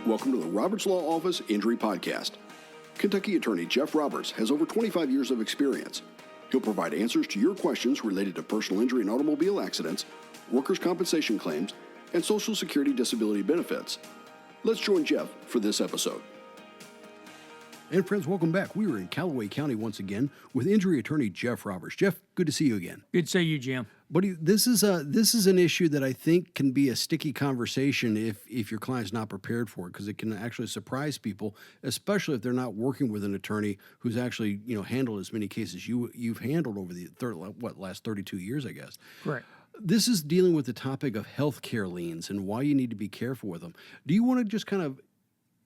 Welcome to the Roberts Law Office Injury Podcast. Kentucky attorney Jeff Roberts has over 25 years of experience. He'll provide answers to your questions related to personal injury and automobile accidents, workers' compensation claims, and Social Security disability benefits. Let's join Jeff for this episode. And friends, welcome back. We are in Calloway County once again with injury attorney Jeff Roberts. Jeff, good to see you again. Good to see you, Jim. Buddy, this is an issue that I think can be a sticky conversation if your client's not prepared for it, because it can actually surprise people, especially if they're not working with an attorney who's actually handled as many cases you've handled over the last 32 years, I guess. Correct. This is dealing with the topic of healthcare liens and why you need to be careful with them. Do you want to just kind of,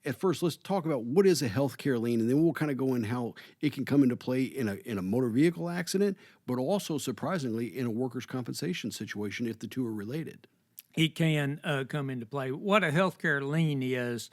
at first, let's talk about what is a healthcare lien, and then we'll kind of go in how it can come into play in a motor vehicle accident, but also, surprisingly, in a workers' compensation situation if the two are related. It can come into play. What a healthcare lien is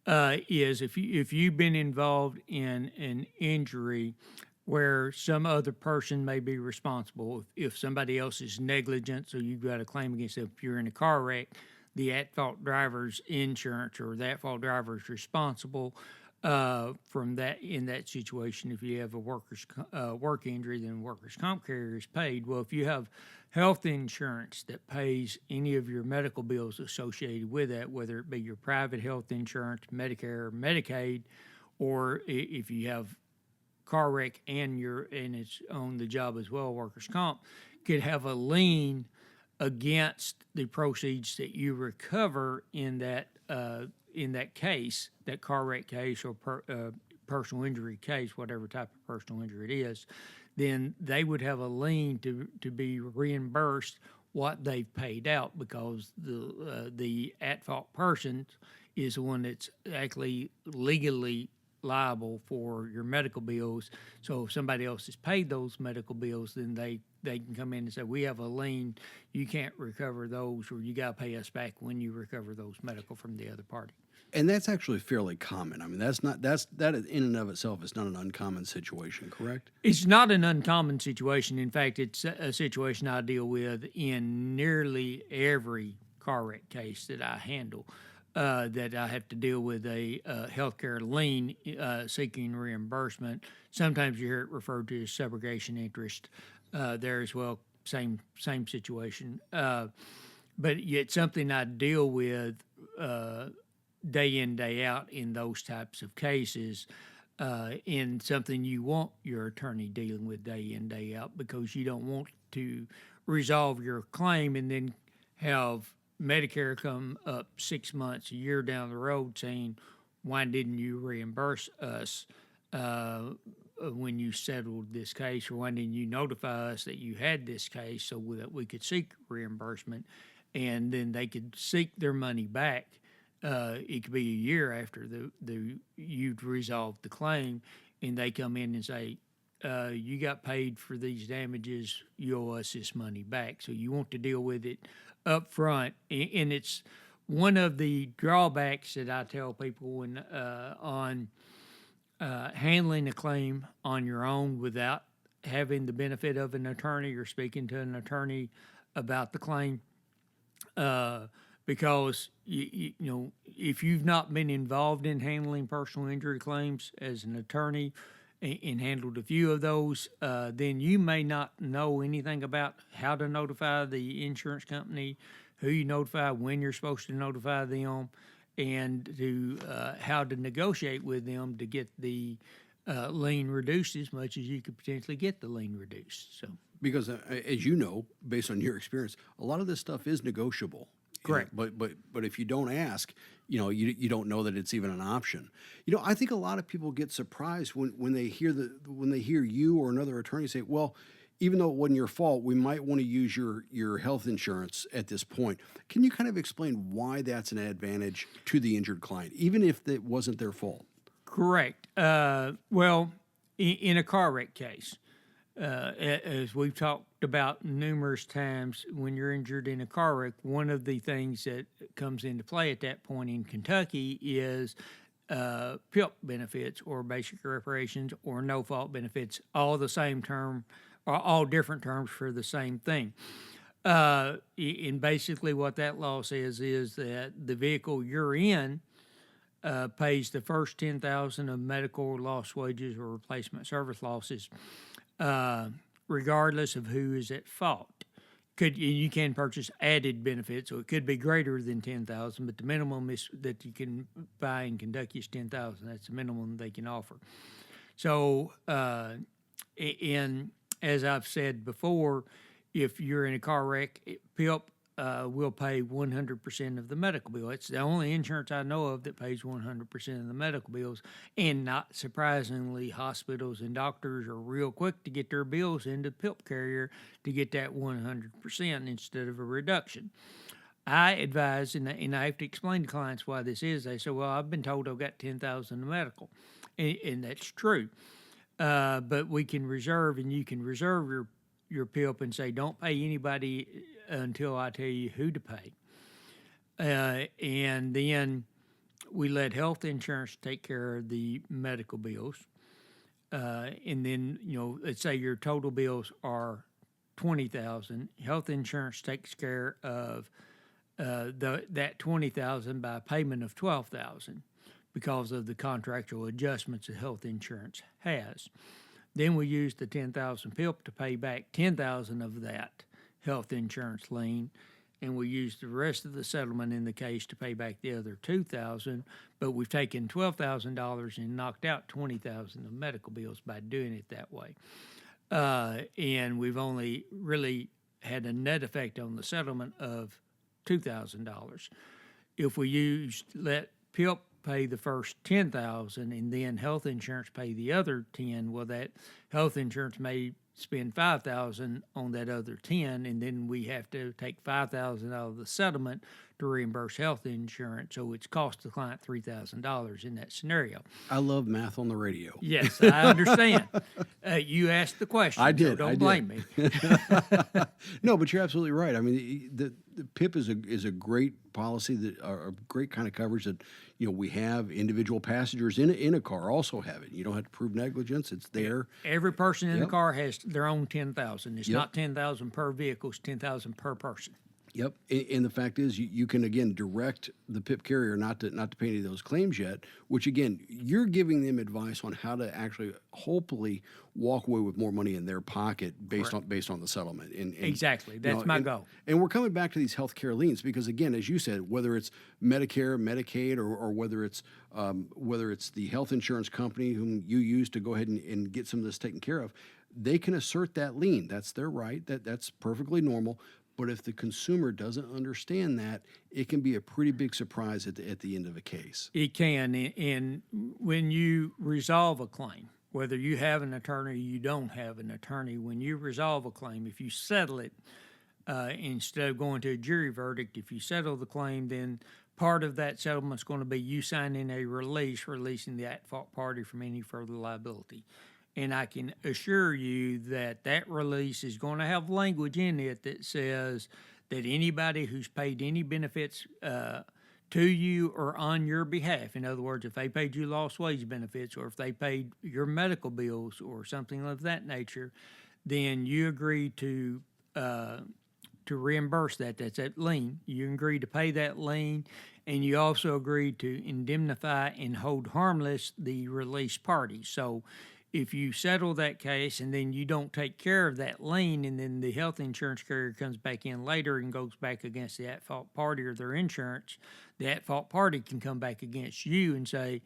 if you've been involved in an injury where some other person may be responsible, if somebody else is negligent, so you've got a claim against them. If you're in a car wreck, the at-fault driver's insurance or the at-fault driver is responsible from that in that situation. If you have a work injury, then workers' comp carrier is paid. Well, if you have health insurance that pays any of your medical bills associated with that, whether it be your private health insurance, Medicare, or Medicaid, or if you have car wreck and it's on the job as well, workers' comp, could have a lien against the proceeds that you recover in that case, that car wreck case or personal injury case, whatever type of personal injury it is, then they would have a lien to be reimbursed what they've paid out, because the at-fault person is the one that's actually legally liable for your medical bills. So if somebody else has paid those medical bills, then they can come in and say, we have a lien, you can't recover those, or you got to pay us back when you recover those medical from the other party. And that's actually fairly common. I mean, that in and of itself is not an uncommon situation, correct? It's not an uncommon situation. In fact, it's a situation I deal with in nearly every car wreck case that I handle. That I have to deal with a healthcare lien seeking reimbursement. Sometimes you hear it referred to as subrogation interest there as well, same situation. But yet something I deal with day in, day out in those types of cases, and something you want your attorney dealing with day in, day out, because you don't want to resolve your claim and then have Medicare come up 6 months, a year down the road saying, why didn't you reimburse us when you settled this case, or why didn't you notify us that you had this case so that we could seek reimbursement, and then they could seek their money back. It could be a year after you'd resolved the claim, and they come in and say, you got paid for these damages, you owe us this money back. So you want to deal with it up front, and it's one of the drawbacks that I tell people when on handling a claim on your own without having the benefit of an attorney or speaking to an attorney about the claim, because you know, if you've not been involved in handling personal injury claims as an attorney and handled a few of those, then you may not know anything about how to notify the insurance company, who you notify, when you're supposed to notify them, and to how to negotiate with them to get the lien reduced as much as you could potentially get the lien reduced. So, because as you know, based on your experience, a lot of this stuff is negotiable. Correct. But if you don't ask, you don't know that it's even an option. I think a lot of people get surprised when they hear you or another attorney say, well, even though it wasn't your fault, we might want to use your health insurance at this point. Can you kind of explain why that's an advantage to the injured client, even if it wasn't their fault? Correct. Well, in a car wreck case, as we've talked about numerous times, when you're injured in a car wreck, one of the things that comes into play at that point in Kentucky is PIP benefits, or basic reparations, or no-fault benefits, all the same term, or all different terms for the same thing. And basically what that law says is that the vehicle you're in pays the first $10,000 of medical or lost wages or replacement service losses, regardless of who is at fault. You can purchase added benefits, so it could be greater than $10,000, but the minimum is that you can buy in Kentucky is $10,000. That's the minimum they can offer. So, as I've said before, if you're in a car wreck, PIP will pay 100% of the medical bill. It's the only insurance I know of that pays 100% of the medical bills. And not surprisingly, hospitals and doctors are real quick to get their bills into the PIP carrier to get that 100% instead of a reduction. I advise, and I have to explain to clients why this is. They say, well, I've been told I've got $10,000 in medical. And that's true. But we can reserve, and you can reserve your PIP and say, don't pay anybody until I tell you who to pay. And then we let health insurance take care of the medical bills. And then, let's say your total bills are $20,000. Health insurance takes care of that $20,000 by payment of $12,000 because of the contractual adjustments that health insurance has. Then we use the $10,000 PIP to pay back $10,000 of that health insurance lien, and we use the rest of the settlement in the case to pay back the other $2,000. But we've taken $12,000 and knocked out $20,000 of medical bills by doing it that way. And we've only really had a net effect on the settlement of $2,000. If we let PIP pay the first $10,000 and then health insurance pay the other $10,000, well, that health insurance may spend $5,000 on that other $10,000, and then we have to take $5,000 out of the settlement to reimburse health insurance. So it's cost the client $3,000 in that scenario. I love math on the radio. Yes, I understand. You asked the question. I did. So don't blame me. No, but you're absolutely right. I mean, the PIP is a great policy, that a great kind of coverage that we have. Individual passengers in a car also have it. You don't have to prove negligence; it's there. Every person in the car has their own $10,000. It's not $10,000 per vehicle; it's $10,000 per person. Yep, and the fact is, you can again direct the PIP carrier not to pay any of those claims yet. Which again, you're giving them advice on how to actually, hopefully, walk away with more money in their pocket based on the settlement. And exactly, that's my goal. And we're coming back to these healthcare liens because again, as you said, whether it's Medicare, Medicaid, or whether it's the health insurance company whom you use to go ahead and get some of this taken care of, they can assert that lien. That's their right. That's perfectly normal. But if the consumer doesn't understand that, it can be a pretty big surprise at the end of a case. It can. And when you resolve a claim, whether you have an attorney or you don't have an attorney, when you resolve a claim, if you settle it, instead of going to a jury verdict, if you settle the claim, then part of that settlement is going to be you signing a release, releasing the at-fault party from any further liability. And I can assure you that that release is going to have language in it that says that anybody who's paid any benefits to you or on your behalf, in other words, if they paid you lost wage benefits or if they paid your medical bills or something of that nature, then you agree to reimburse that. That's that lien. You agree to pay that lien, and you also agree to indemnify and hold harmless the released party. So if you settle that case and then you don't take care of that lien, and then the health insurance carrier comes back in later and goes back against the at-fault party or their insurance, the at-fault party can come back against you and say,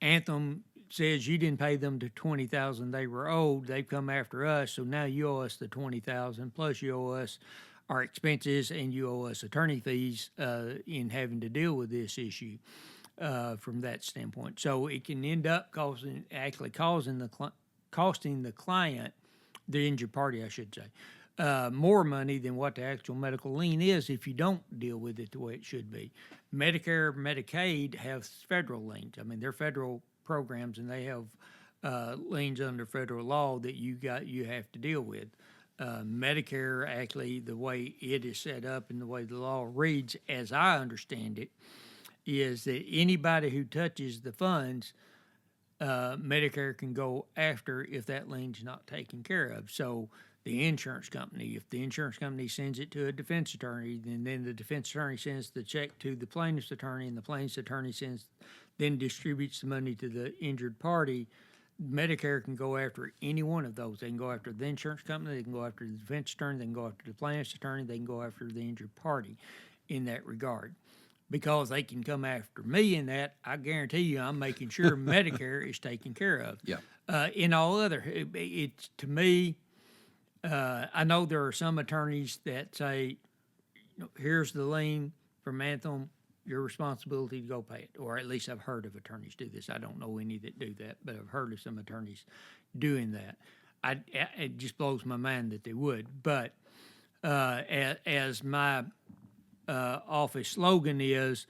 Anthem says you didn't pay them the $20,000 they were owed. They've come after us, so now you owe us the $20,000 plus you owe us our expenses and you owe us attorney fees in having to deal with this issue. From that standpoint, so it can end up costing the client, the injured party, I should say, more money than what the actual medical lien is if you don't deal with it the way it should be. Medicare, Medicaid have federal liens. I mean, they're federal programs, and they have liens under federal law that you have to deal with. Medicare, actually, the way it is set up and the way the law reads, as I understand it, is that anybody who touches the funds, Medicare can go after if that lien's not taken care of. So the insurance company. If the insurance company sends it to a defense attorney, then the defense attorney sends the check to the plaintiff's attorney, and the plaintiff's attorney then distributes the money to the injured party. Medicare can go after any one of those. They can go after the insurance company, they can go after the defense attorney, they can go after the plaintiff's attorney, they can go after the injured party in that regard. Because they can come after me in that, I guarantee you I'm making sure Medicare is taken care of. Yeah. In all other, it's to me, I know there are some attorneys that say, here's the lien from Anthem, your responsibility to go pay it. Or at least I've heard of attorneys do this. I don't know any that do that, but I've heard of some attorneys doing that. It just blows my mind that they would. But as my office slogan is,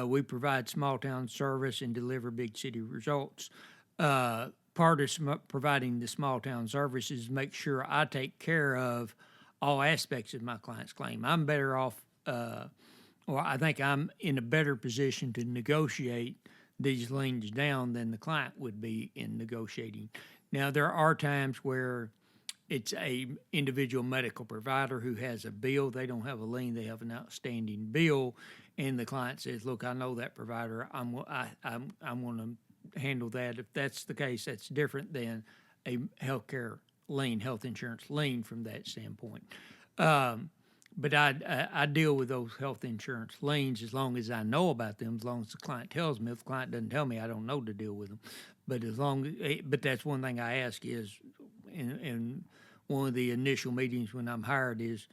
we provide small town service and deliver big city results. Part of providing the small town service is make sure I take care of all aspects of my client's claim. I'm better off, or I think I'm in a better position to negotiate these liens down than the client would be in negotiating. Now, there are times where it's a individual medical provider who has a bill. They don't have a lien. They have an outstanding bill, and the client says, "Look, I know that provider. I'm going to handle that." If that's the case, that's different than a healthcare lien, health insurance lien from that standpoint. But I deal with those health insurance liens as long as I know about them, as long as the client tells me. If the client doesn't tell me, I don't know to deal with them. But that's one thing I ask is, in one of the initial meetings when I'm hired is,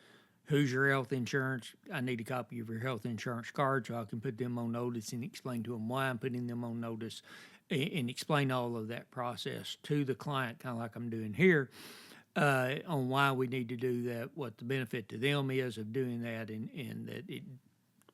who's your health insurance? I need a copy of your health insurance card so I can put them on notice and explain to them why I'm putting them on notice and explain all of that process to the client, kind of like I'm doing here, on why we need to do that, what the benefit to them is of doing that, and that it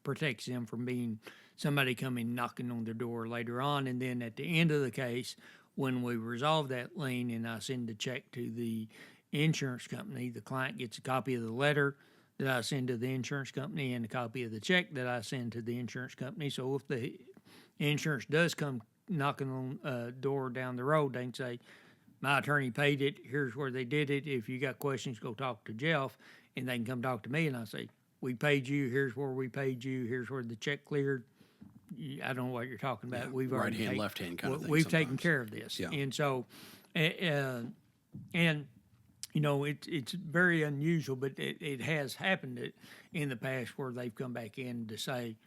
protects them from being somebody coming knocking on their door later on. And then at the end of the case, when we resolve that lien and I send the check to the insurance company, the client gets a copy of the letter that I send to the insurance company and a copy of the check that I send to the insurance company. So if the insurance does come knocking on a door down the road, they can say, my attorney paid it, here's where they did it. If you got questions, go talk to Jeff, and they can come talk to me, and I say, we paid you, here's where we paid you, here's where the check cleared. I don't know what you're talking about. Yeah, We've right already hand, left hand kind of thing. We've taken care of this. Yeah. And so, and you know, it's very unusual, but it has happened in the past where they've come back in to say,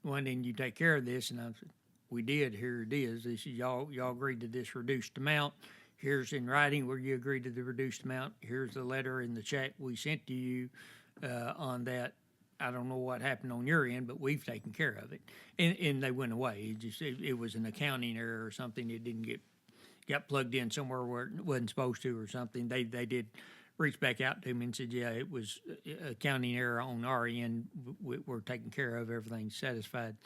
why didn't you take care of this? And I said, we did, here it is. This is y'all agreed to this reduced amount. Here's in writing where you agreed to the reduced amount. Here's the letter and the check we sent to you on that. I don't know what happened on your end, but we've taken care of it. And they went away. It was an accounting error or something. It didn't got plugged in somewhere where it wasn't supposed to or something. They did reach back out to me and said, yeah, it was accounting error on our end. We're taken care of. Everything's satisfied.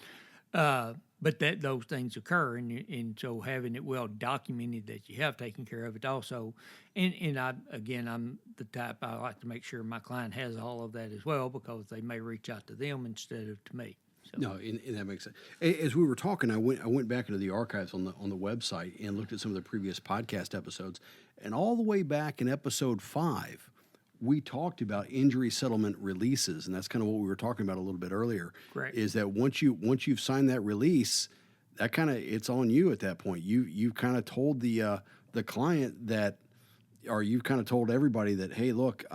But those things occur, and so having it well documented that you have taken care of it also, and I'm the type, I like to make sure my client has all of that as well, because they may reach out to them instead of to me. So. No, and that makes sense. As we were talking, I went back into the archives on the website and looked at some of the previous podcast episodes, and all the way back in episode 5. We talked about injury settlement releases, and that's kind of what we were talking about a little bit earlier. Correct. Is that once you've signed that release, that kind of it's on you at that point. You've kind of told the client that, or you've kind of told everybody that, hey, look,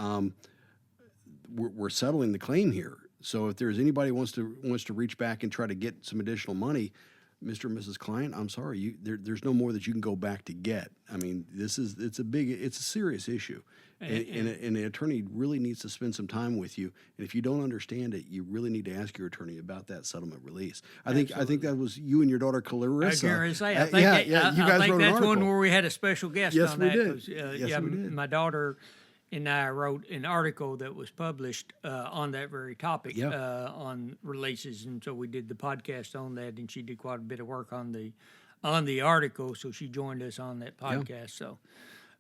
we're settling the claim here. So if there's anybody wants to reach back and try to get some additional money, Mr. and Mrs. Client, I'm sorry, there's no more that you can go back to get. I mean, it's a serious issue. And the attorney really needs to spend some time with you. And if you don't understand it, you really need to ask your attorney about that settlement release. I think that was you and your daughter Clarissa. I was going to say, you guys wrote an that's article. one where we had a special guest Yes, on we that. did. Yes, we did. My daughter and I wrote an article that was published on that very topic on releases, and so we did the podcast on that, and she did quite a bit of work on the article, so she joined us on that podcast. Yeah.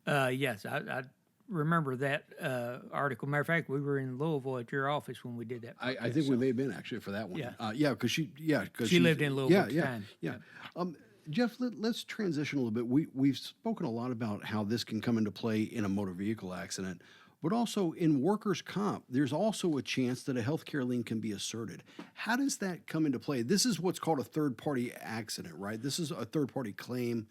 So, yes, I remember that article. Matter of fact, we were in Louisville at your office when we did that. I think we may have been actually for that one. Yeah, because she lived in Louisville at the time. Yeah. Jeff, let's transition a little bit. We've spoken a lot about how this can come into play in a motor vehicle accident, But also in workers' comp, there's also a chance that a healthcare lien can be asserted. How does that come into play? This is what's called a third-party accident, right? This is a third-party claim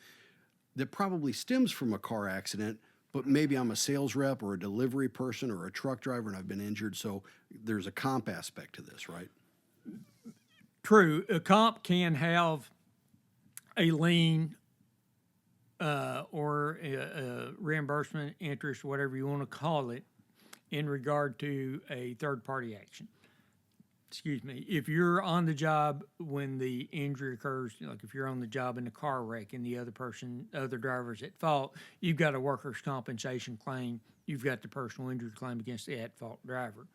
that probably stems from a car accident, but maybe I'm a sales rep or a delivery person or a truck driver and I've been injured, so there's a comp aspect to this, right? True. A comp can have a lien or a reimbursement, interest, whatever you want to call it, in regard to a third-party action. Excuse me. If you're on the job when the injury occurs, like if you're on the job in a car wreck and the other driver's at fault, you've got a workers' compensation claim. You've got the personal injury claim against the at-fault driver,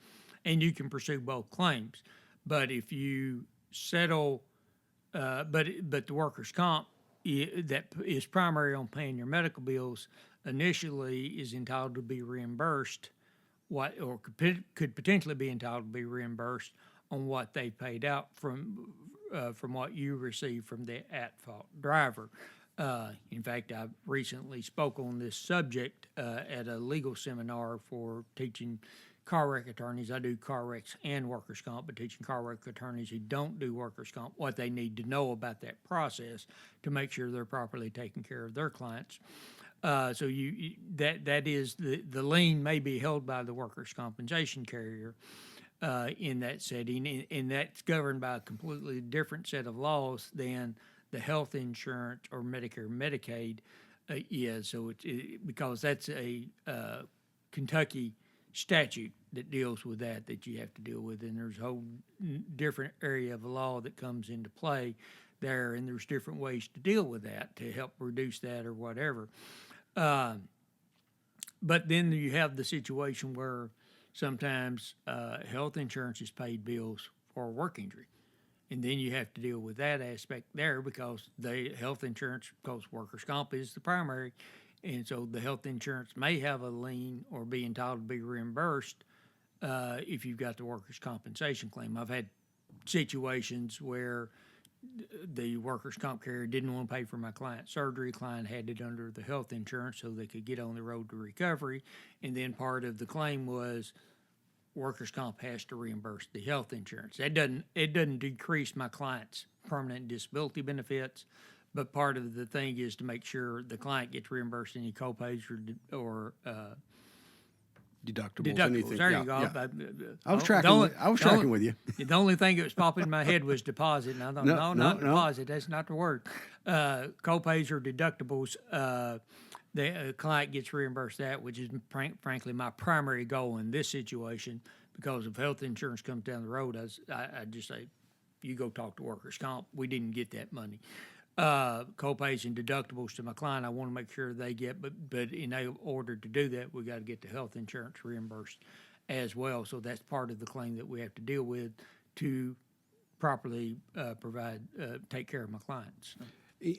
and you can pursue both claims. But if you settle, but the workers' comp that is primary on paying your medical bills initially is entitled to be reimbursed, could potentially be entitled to be reimbursed on what they paid out from what you received from the at-fault driver. In fact, I recently spoke on this subject at a legal seminar for teaching car wreck attorneys. I do car wrecks and workers' comp, but teaching car wreck attorneys who don't do workers' comp what they need to know about that process to make sure they're properly taking care of their clients. So that is the lien may be held by the workers' compensation carrier in that setting, and that's governed by a completely different set of laws than the health insurance or Medicare, Medicaid is. So because that's a Kentucky statute that deals with that you have to deal with, and there's a whole different area of law that comes into play there, and there's different ways to deal with that to help reduce that or whatever. But then you have the situation where sometimes health insurance is paid bills for work injury. And then you have to deal with that aspect there because the health insurance, because workers' comp is the primary, and so the health insurance may have a lien or be entitled to be reimbursed if you've got the workers' compensation claim. I've had situations where the workers' comp carrier didn't want to pay for my client's surgery. Client had it under the health insurance so they could get on the road to recovery. And then part of the claim was workers' comp has to reimburse the health insurance. It doesn't decrease my client's permanent disability benefits, but part of the thing is to make sure the client gets reimbursed any copays or Deductibles, anything. There yeah, you go. Yeah. I was tracking with you. The only thing that was popping in my head was deposit, and I thought, no, not deposit. That's not the word. Copays or deductibles. The client gets reimbursed that, which is frankly my primary goal in this situation, because if health insurance comes down the road, I just say, you go talk to workers' comp. We didn't get that money. Copays and deductibles to my client, I want to make sure they get, but in order to do that, we got to get the health insurance reimbursed as well. So that's part of the claim that we have to deal with to properly take care of my clients.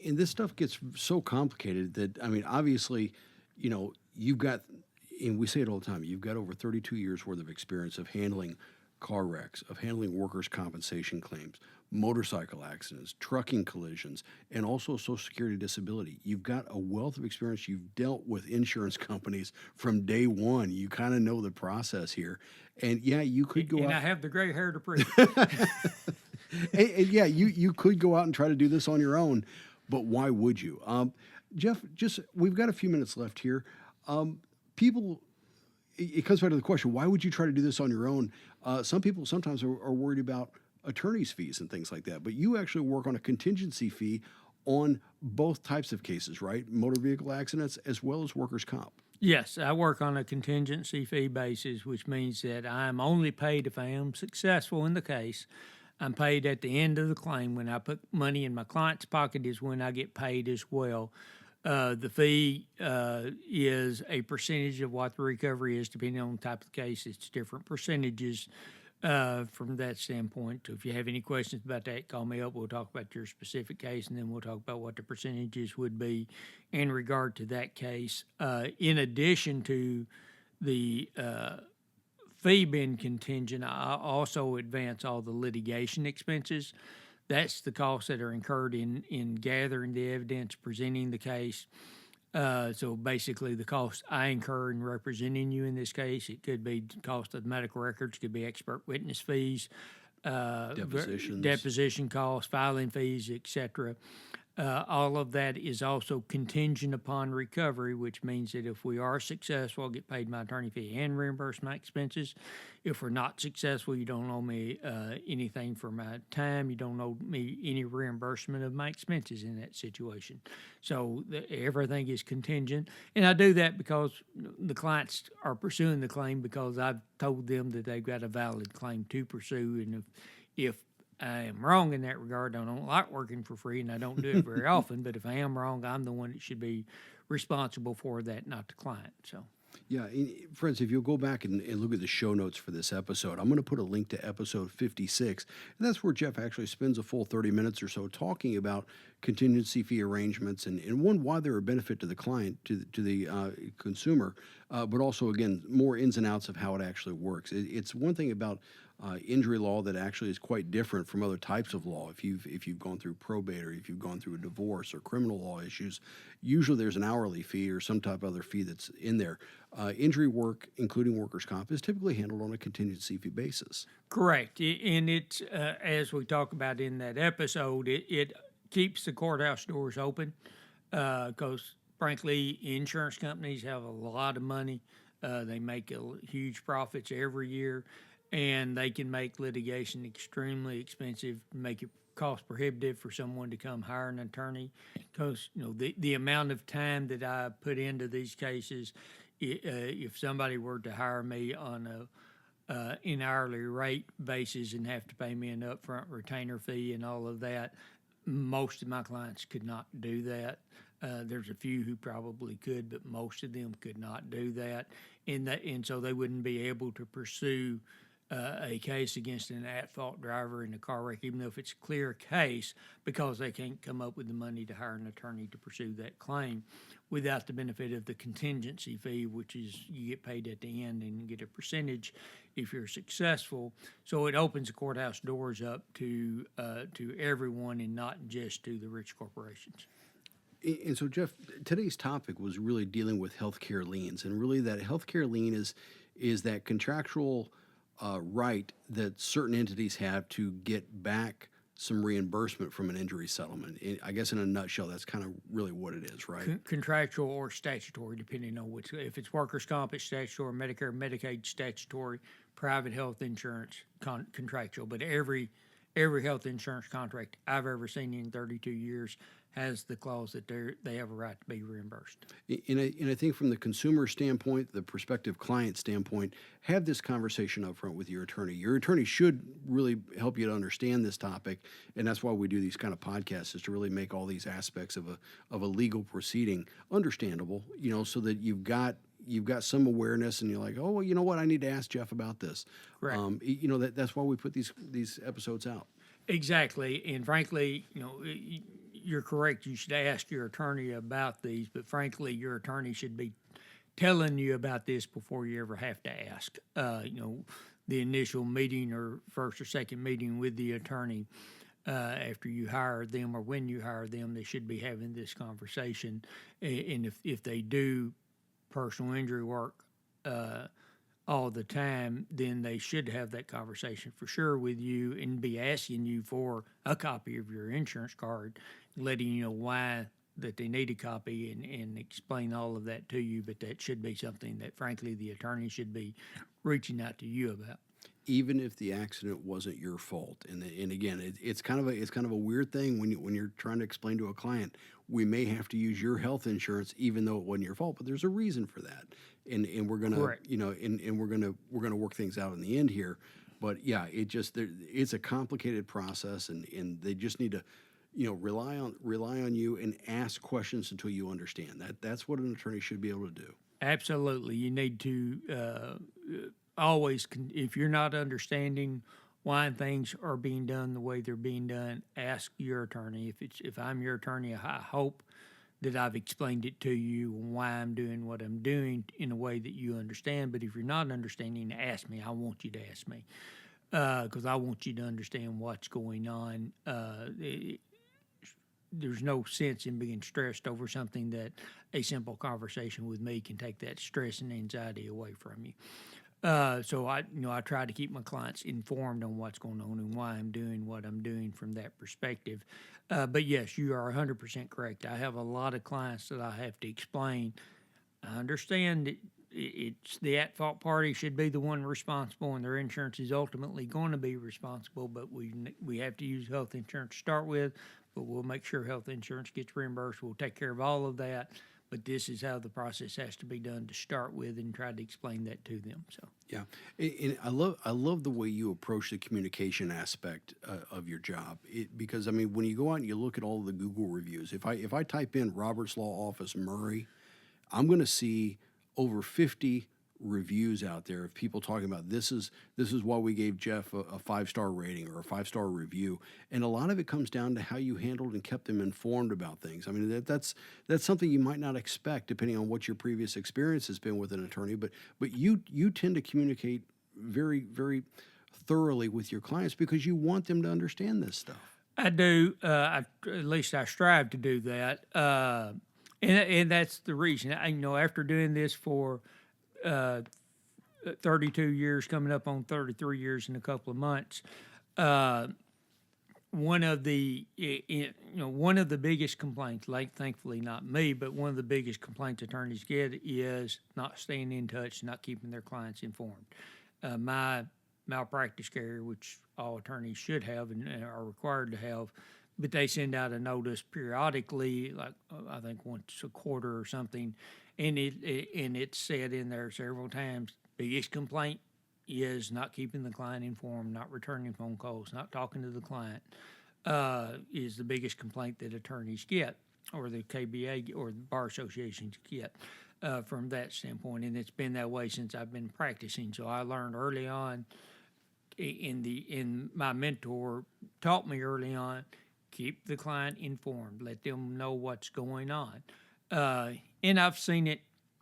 And this stuff gets so complicated that, I mean, obviously, you've got, and we say it all the time, you've got over 32 years worth of experience of handling car wrecks, of handling workers' compensation claims, motorcycle accidents, trucking collisions, and also Social Security disability. You've got a wealth of experience. You've dealt with insurance companies from day one. You kind of know the process here. And yeah, you could go out. And I have the gray hair to prove it. and yeah, you could go out and try to do this on your own, but why would you? Jeff, we've got a few minutes left here. It comes back to the question, why would you try to do this on your own? Some people sometimes are worried about attorney's fees and things like that, but you actually work on a contingency fee on both types of cases, right? Motor vehicle accidents as well as workers' comp. Yes, I work on a contingency fee basis, which means that I'm only paid if I am successful in the case. I'm paid at the end of the claim. When I put money in my client's pocket is when I get paid as well. The fee is a percentage of what the recovery is, depending on the type of case. It's different percentages from that standpoint. So if you have any questions about that, call me up. We'll talk about your specific case, and then we'll talk about what the percentages would be in regard to that case. In addition to the fee being contingent, I also advance all the litigation expenses. That's the costs that are incurred in gathering the evidence, presenting the case, So basically, the cost I incur in representing you in this case, it could be cost of medical records, could be expert witness fees, Depositions. deposition costs, filing fees, etc. All of that is also contingent upon recovery, which means that if we are successful, I'll get paid my attorney fee and reimburse my expenses. If we're not successful, you don't owe me anything for my time. You don't owe me any reimbursement of my expenses in that situation. So everything is contingent. And I do that because the clients are pursuing the claim because I've told them that they've got a valid claim to pursue. And if I am wrong in that regard, I don't like working for free, and I don't do it very often. But if I am wrong, I'm the one that should be responsible for that, not the client. So, Yeah, friends, if you'll go back and look at the show notes for this episode, I'm going to put a link to episode 56, and that's where Jeff actually spends a full 30 minutes or so talking about contingency fee arrangements and one, why they're a benefit to the client, to the consumer, but also, again, more ins and outs of how it actually works. It's one thing about injury law that actually is quite different from other types of law. If you've gone through probate or if you've gone through a divorce or criminal law issues, usually there's an hourly fee or some type of other fee that's in there. Injury work, including workers' comp, is typically handled on a contingency fee basis. correct. And it's, as we talk about in that episode, it keeps the courthouse doors open because, frankly, insurance companies have a lot of money. They make huge profits every year, and they can make litigation extremely expensive, make it cost prohibitive for someone to come hire an attorney because the amount of time that I put into these cases, if somebody were to hire me on an hourly rate basis and have to pay me an upfront retainer fee and all of that, most of my clients could not do that. There's a few who probably could, but most of them could not do that, and so they wouldn't be able to pursue a case against an at-fault driver in a car wreck, even though if it's a clear case, because they can't come up with the money to hire an attorney to pursue that claim without the benefit of the contingency fee, which is you get paid at the end and you get a percentage if you're successful. So it opens the courthouse doors up to everyone and not just to the rich corporations. And so, Jeff, today's topic was really dealing with healthcare liens, and really that healthcare lien is that contractual right that certain entities have to get back some reimbursement from an injury settlement. I guess in a nutshell, that's kind of really what it is, right? Contractual or statutory, depending on which. If it's workers' comp, it's statutory. Medicare, Medicaid, statutory. Private health insurance, contractual. But every health insurance contract I've ever seen in 32 years has the clause that they have a right to be reimbursed. And I think from the consumer standpoint, the prospective client standpoint, have this conversation up front with your attorney. Your attorney should really help you to understand this topic, and that's why we do these kind of podcasts, is to really make all these aspects of a legal proceeding understandable, so that you've got some awareness, and you're like, oh, well, you know what, I need to ask Jeff about this. Correct. That's why we put these episodes out. Exactly, and frankly, you're correct. You should ask your attorney about these, but frankly, your attorney should be telling you about this before you ever have to ask. The initial meeting or first or second meeting with the attorney after you hire them or when you hire them, they should be having this conversation. And if they do personal injury work all the time, then they should have that conversation for sure with you and be asking you for a copy of your insurance card, letting you know why that they need a copy and explain all of that to you. But that should be something that, frankly, the attorney should be reaching out to you about. Even if the accident wasn't your fault, and again, it's kind of a weird thing when you're trying to explain to a client, we may have to use your health insurance even though it wasn't your fault, but there's a reason for that, and we're gonna Correct. and we're gonna work things out in the end here, but yeah, it's a complicated process, and they just need to rely on you and ask questions until you understand. That's what an attorney should be able to do. Absolutely. You need to always, if you're not understanding why things are being done the way they're being done, ask your attorney. If I'm your attorney, I hope that I've explained it to you why I'm doing what I'm doing in a way that you understand. But if you're not understanding, ask me. I want you to ask me because I want you to understand what's going on. there's no sense in being stressed over something that a simple conversation with me can take that stress and anxiety away from you. So I try to keep my clients informed on what's going on and why I'm doing what I'm doing from that perspective. But yes, you are 100% correct. I have a lot of clients that I have to explain. I understand that it's the at-fault party should be the one responsible, and their insurance is ultimately going to be responsible. But we have to use health insurance to start with. But we'll make sure health insurance gets reimbursed. We'll take care of all of that. But this is how the process has to be done to start with, and try to explain that to them. So Yeah, and I love the way you approach the communication aspect of your job. Because I mean, when you go out and you look at all of the Google reviews, if I type in Robert's Law Office Murray, I'm going to see over 50 reviews out there of people talking about this is why we gave Jeff a 5-star rating or a 5-star review, and a lot of it comes down to how you handled and kept them informed about things. I mean, that's something you might not expect depending on what your previous experience has been with an attorney, but you tend to communicate very, very thoroughly with your clients because you want them to understand this stuff. I do. At least I strive to do that, and that's the reason. After doing this for 32 years, coming up on 33 years in a couple of months. One of the biggest complaints, like thankfully not me, but one of the biggest complaints attorneys get is not staying in touch, not keeping their clients informed. My malpractice carrier, which all attorneys should have and are required to have, but they send out a notice periodically, like I think once a quarter or something, and it's said in there several times. Biggest complaint is not keeping the client informed, not returning phone calls, not talking to the client. Is the biggest complaint that attorneys get, or the KBA or the bar associations get from that standpoint, and it's been that way since I've been practicing. So I learned early on, in my mentor taught me early on, keep the client informed, let them know what's going on. And I've seen it,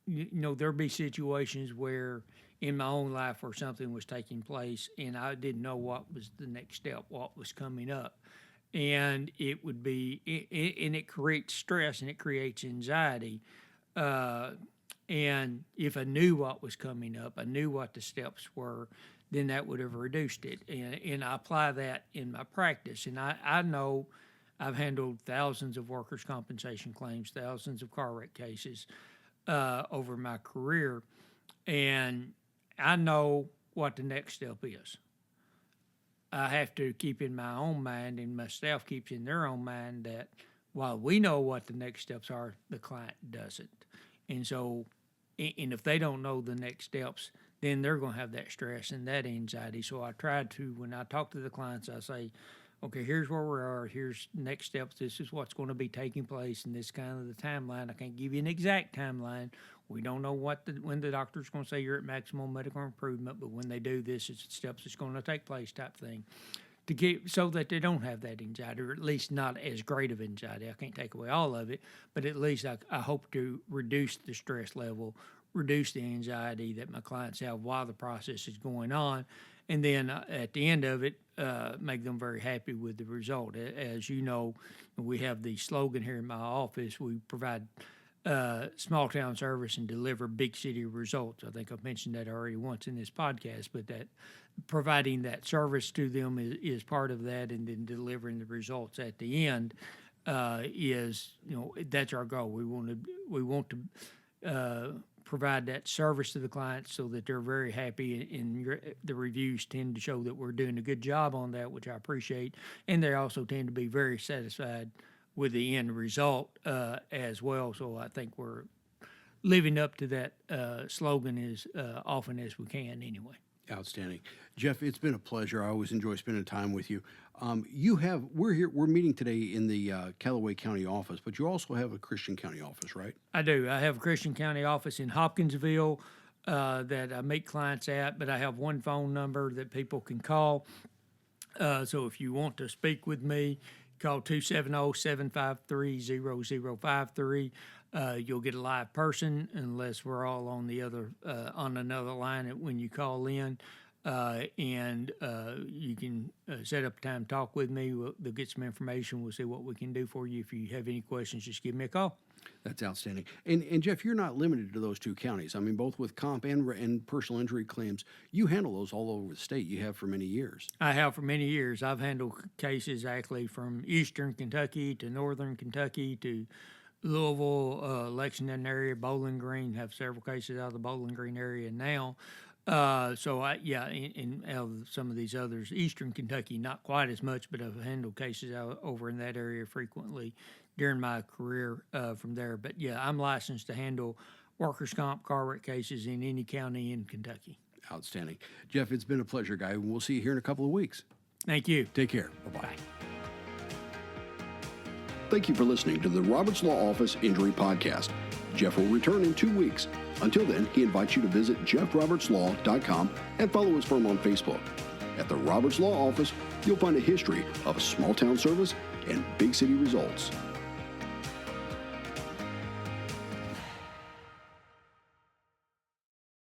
there'll be situations where in my own life where something was taking place and I didn't know what was the next step, what was coming up. And it would be, and it creates stress and it creates anxiety. And if I knew what was coming up, I knew what the steps were, then that would have reduced it. And I apply that in my practice. And I know I've handled thousands of workers' compensation claims, thousands of car wreck cases over my career. And I know what the next step is. I have to keep in my own mind, and my staff keeps in their own mind, that while we know what the next steps are, the client doesn't. And so, and if they don't know the next steps, then they're going to have that stress and that anxiety. So I try to, when I talk to the clients, I say, okay, here's where we are, here's next steps, this is what's going to be taking place, and this kind of the timeline. I can't give you an exact timeline. We don't know when the doctor's going to say you're at maximum medical improvement, but when they do, this is the steps that's going to take place, type thing, to get so that they don't have that anxiety, or at least not as great of anxiety. I can't take away all of it, but at least I hope to reduce the stress level, reduce the anxiety that my clients have while the process is going on, and then at the end of it, make them very happy with the result. As you know, we have the slogan here in my office: we provide small town service and deliver big city results. I think I've mentioned that already once in this podcast, but that providing that service to them is part of that, and then delivering the results at the end is, that's our goal. We want to provide that service to the clients so that they're very happy, and the reviews tend to show that we're doing a good job on that, which I appreciate, and they also tend to be very satisfied with the end result as well. So I think we're living up to that slogan as often as we can anyway. Outstanding. Jeff, it's been a pleasure. I always enjoy spending time with you. We're meeting today in the Calloway County office, but you also have a Christian County office, right? I do. I have a Christian County office in Hopkinsville that I meet clients at, but I have one phone number that people can call. So if you want to speak with me, call 270-753-0053. You'll get a live person unless we're all on the other on another line when you call in. and you can set up a time to talk with me. They'll get some information. We'll see what we can do for you. If you have any questions, just give me a call. That's outstanding. And Jeff, you're not limited to those two counties. I mean, both with comp and personal injury claims, you handle those all over the state. You have for many years. I have for many years. I've handled cases actually from eastern Kentucky to northern Kentucky to Louisville, Lexington area, Bowling Green. Have several cases out of the Bowling Green area now. So in out of some of these others, eastern Kentucky, not quite as much, but I've handled cases out over in that area frequently during my career from there. But yeah, I'm licensed to handle workers' comp car wreck cases in any county in Kentucky. Outstanding. Jeff, it's been a pleasure, guy. We'll see you here in a couple of weeks. Thank you. Take care. Bye-bye. Bye. Thank you for listening to the Roberts Law Office Injury Podcast. Jeff will return in 2 weeks. Until then, he invites you to visit jeffrobertslaw.com and follow his firm on Facebook. At the Roberts Law Office, you'll find a history of small town service and big city results.